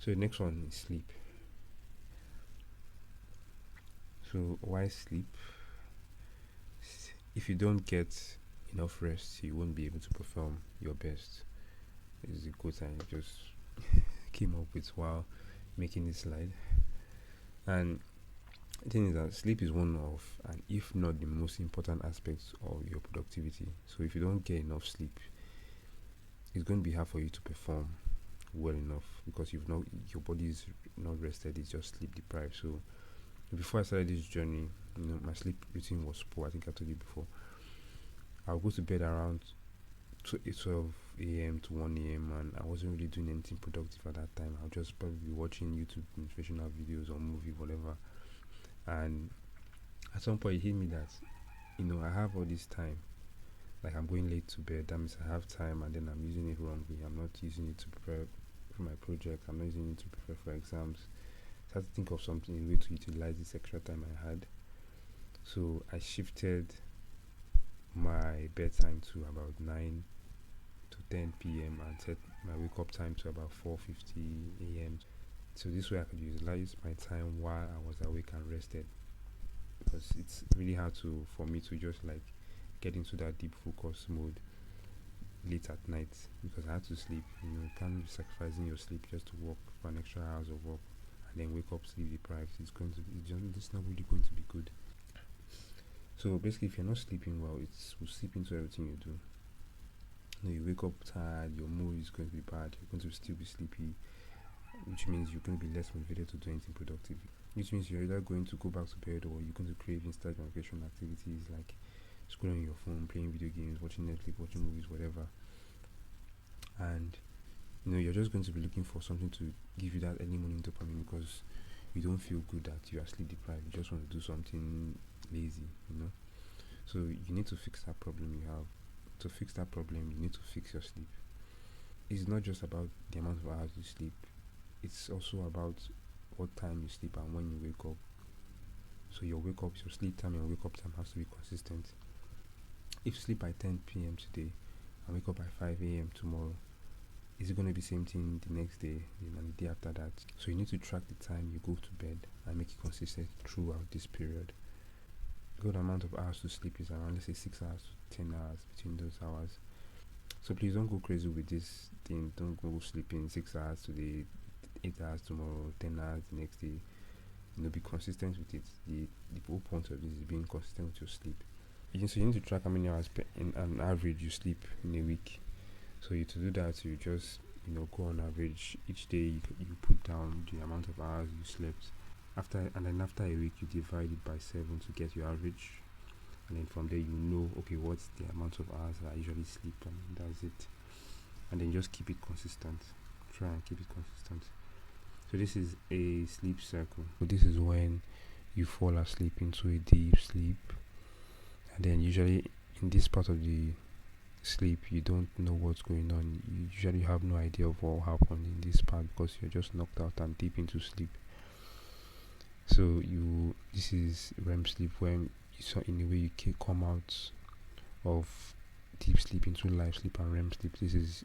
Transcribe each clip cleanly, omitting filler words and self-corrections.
So the next one is sleep. So why sleep? If you don't get enough rest, you won't be able to perform your best. This is a quote I just came up with while making this slide. And the thing is that sleep is one of, and if not the most important aspects of your productivity. So if you don't get enough sleep, it's going to be hard for you to perform well enough because your body is not rested, it's just sleep deprived. So before I started this journey, my sleep routine was poor. I think I told you before. I'll go to bed around 12 a.m. to 1 a.m. and I wasn't really doing anything productive at that time. I'll just probably be watching YouTube motivational videos or movie, whatever. And at some point it hit me that I have all this time, like I'm going late to bed, that means I have time and then I'm using it wrongly. I'm not using it to prepare for my project, I'm not using it to prepare for exams. I had to think of something, a way to utilize this extra time I had. So I shifted my bedtime to about 9 to 10 p.m. and set my wake up time to about 4:50 a.m. So this way I could utilize my time while I was awake and rested, because it's really hard for me to just like get into that deep focus mode late at night because I had to sleep. You can't be sacrificing your sleep just to work for an extra hours of work and then wake up sleep deprived. It's not really going to be good. So basically, if you're not sleeping well, it will seep into everything you do. You wake up tired, your mood is going to be bad, you're going to still be sleepy, which means you're going to be less motivated to do anything productive. Which means you're either going to go back to bed or you're going to crave instant gratification activities like scrolling your phone, playing video games, watching Netflix, watching movies, whatever. And you're just going to be looking for something to give you that early morning dopamine because you don't feel good that you are sleep deprived. You just want to do something lazy. So you need to fix that problem you have. To fix that problem, you need to fix your sleep. It's not just about the amount of hours you sleep, it's also about what time you sleep and when you wake up. So your sleep time and wake up time has to be consistent. If you sleep by 10 p.m. today and wake up by 5 a.m. tomorrow, is it going to be the same thing the next day and the day after that? So you need to track the time you go to bed and make it consistent throughout this period. Good amount of hours to sleep is around, let's say, 6 hours to 10 hours between those hours. So please don't go crazy with this thing. Don't go sleeping 6 hours today, 8 hours tomorrow, 10 hours the next day. Be consistent with it. The whole point of this is being consistent with your sleep. So you need to track how many hours in an average you sleep in a week. So to do that, you just go on average each day. You put down the amount of hours you slept. After a week, you divide it by 7 to get your average, and then from there okay, what's the amount of hours I usually sleep, and that's it. And then just keep it consistent. Try and keep it consistent. So this is a sleep cycle. So this is when you fall asleep into a deep sleep, and then usually in this part of the sleep you don't know what's going on. You usually have no idea of what happened in this part because you're just knocked out and deep into sleep. So this is REM sleep, when in a way you can come out of deep sleep into light sleep and REM sleep. This is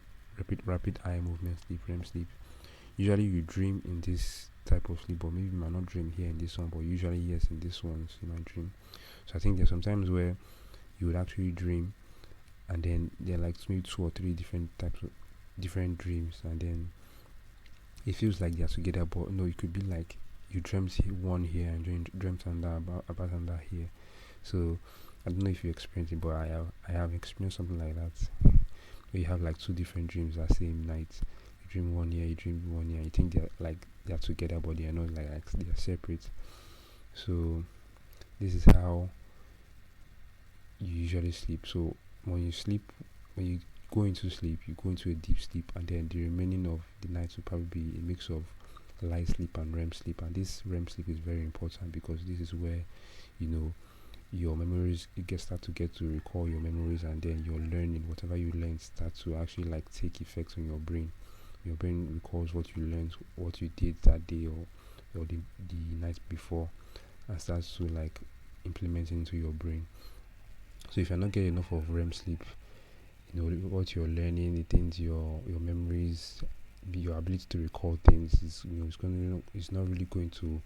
rapid eye movement sleep, REM sleep. Usually you dream in this type of sleep, or maybe you might not dream here in this one, but usually yes, in this one you might dream. So I think there's sometimes where you would actually dream, and then there are like maybe 2 or 3 different types of different dreams, and then it feels like they're together, but no, it could be like you dreamt one here and dreamt about another here. So I don't know if you experienced it, but I have experienced something like that. Where you have like 2 different dreams that same night. You dream one here, you dream one here. You think they're together, but they are not. Like they are separate. So this is how you usually sleep. So when you go into sleep, you go into a deep sleep, and then the remaining of the night will probably be a mix of light sleep and REM sleep. And this REM sleep is very important because this is where your memories start to recall your memories, and then your learning, whatever you learn, start to actually like take effect on your brain. Your brain recalls what you learned, what you did that day or the night before, and starts to like implement into your brain. So if you're not getting enough of REM sleep, what you're learning, the things, your memories, your ability to recall things is, it's not really going to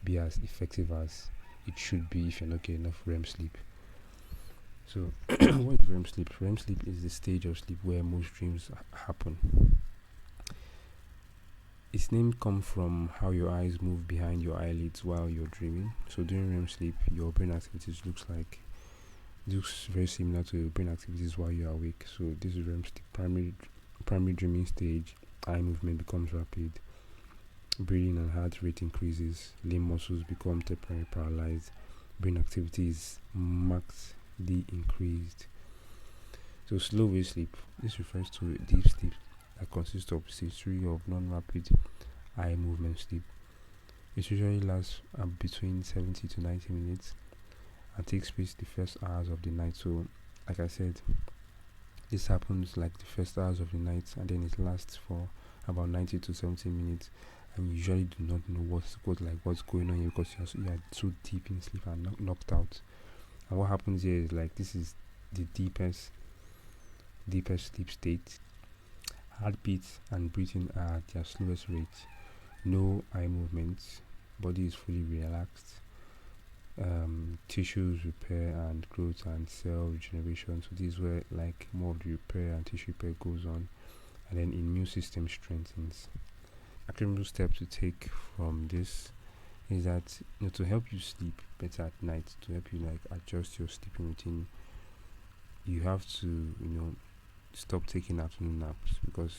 be as effective as it should be if you're not getting enough REM sleep. So, what is REM sleep? REM sleep is the stage of sleep where most dreams happen. Its name comes from how your eyes move behind your eyelids while you're dreaming. So during REM sleep, your brain activities looks very similar to your brain activities while you're awake. So this is REM sleep, primary dreaming stage. Eye movement becomes rapid, breathing and heart rate increases, limb muscles become temporarily paralyzed, brain activity is markedly increased. So slow wave sleep. This refers to deep sleep that consists of stage 3 of non-rapid eye movement sleep. It usually lasts between 70 to 90 minutes and takes place the first hours of the night. So, like I said, this happens like the first hours of the night, and then it lasts for about 90 to 70 minutes. And you usually do not know what's going on here because you are so deep in sleep and knocked out. And what happens here is like this is the deepest sleep state. Heartbeats and breathing are at their slowest rate. No eye movements. Body is fully relaxed. Tissues repair and growth and cell regeneration. So this is where like more of the repair and tissue repair goes on, and then immune system strengthens. Actionable step to take from this is that to help you sleep better at night, to help you like adjust your sleeping routine, you have to stop taking afternoon naps. Because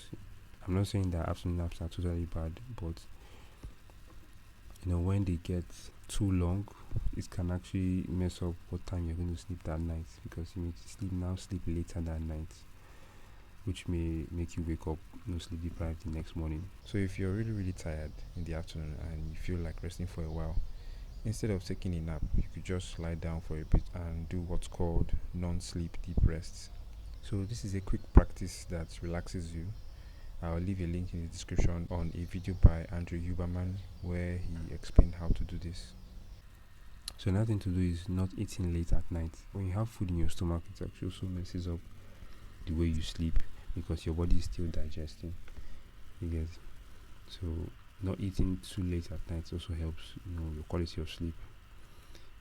I'm not saying that afternoon naps are totally bad, but when they get too long, it can actually mess up what time you're going to sleep that night, because you need to sleep later that night, which may make you wake up sleep deprived the next morning. So if you're really, really tired in the afternoon and you feel like resting for a while, instead of taking a nap, you could just lie down for a bit and do what's called non-sleep deep rests. So this is a quick practice that relaxes you. I'll leave a link in the description on a video by Andrew Huberman where he explained how to do this. So another thing to do is not eating late at night. When you have food in your stomach, it actually also messes up the way you sleep because your body is still digesting. You get? So not eating too late at night also helps your quality of sleep.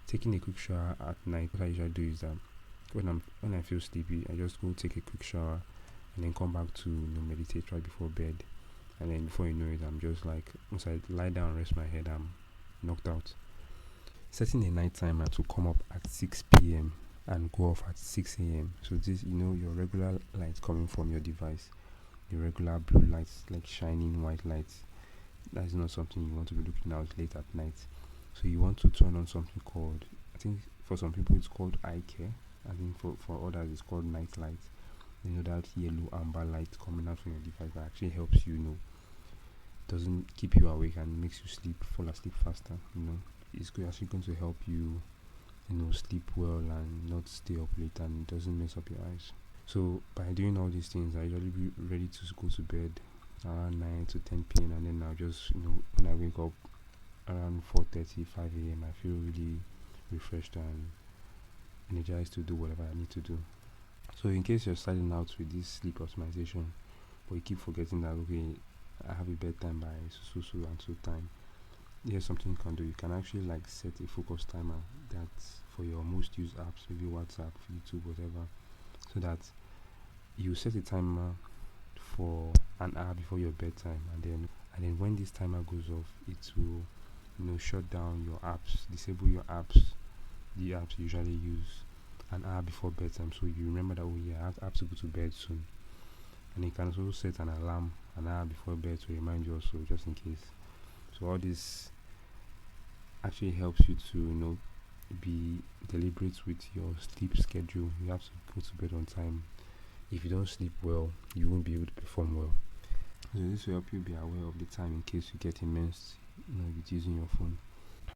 Taking a quick shower at night, what I usually do is that when I feel sleepy, I just go take a quick shower and then come back to meditate right before bed. And then before you know it, I'm just like, once I lie down and rest my head, I'm knocked out. Setting a night timer to come up at 6 p.m. and go off at 6 a.m. So this, your regular light coming from your device, the regular blue lights, like shining white lights, that's not something you want to be looking at late at night. So you want to turn on something called, I think for some people it's called eye care. I think for others it's called night light. That yellow amber light coming out from your device that actually helps you, doesn't keep you awake and makes you fall asleep faster. It's actually going to help you, sleep well and not stay up late, and it doesn't mess up your eyes. So by doing all these things, I usually be ready to go to bed around 9 to 10 p.m. and then I'll just, when I wake up around 4:30, 5 a.m., I feel really refreshed and energized to do whatever I need to do. So in case you're starting out with this sleep optimization, but you keep forgetting that, okay, I have a bedtime by so and so time, here's something you can do. You can actually like set a focus timer that's for your most used apps, maybe WhatsApp, YouTube, whatever, so that you set a timer for an hour before your bedtime, and then when this timer goes off, it will shut down your apps, disable your apps, the apps you usually use an hour before bedtime, so you remember that, oh yeah, I have to go to bed soon. And you can also set an alarm an hour before bed to remind you also, just in case. So all this actually helps you to be deliberate with your sleep schedule. You have to go to bed on time. If you don't sleep well, you won't be able to perform well. So this will help you be aware of the time in case you get immersed with using your phone.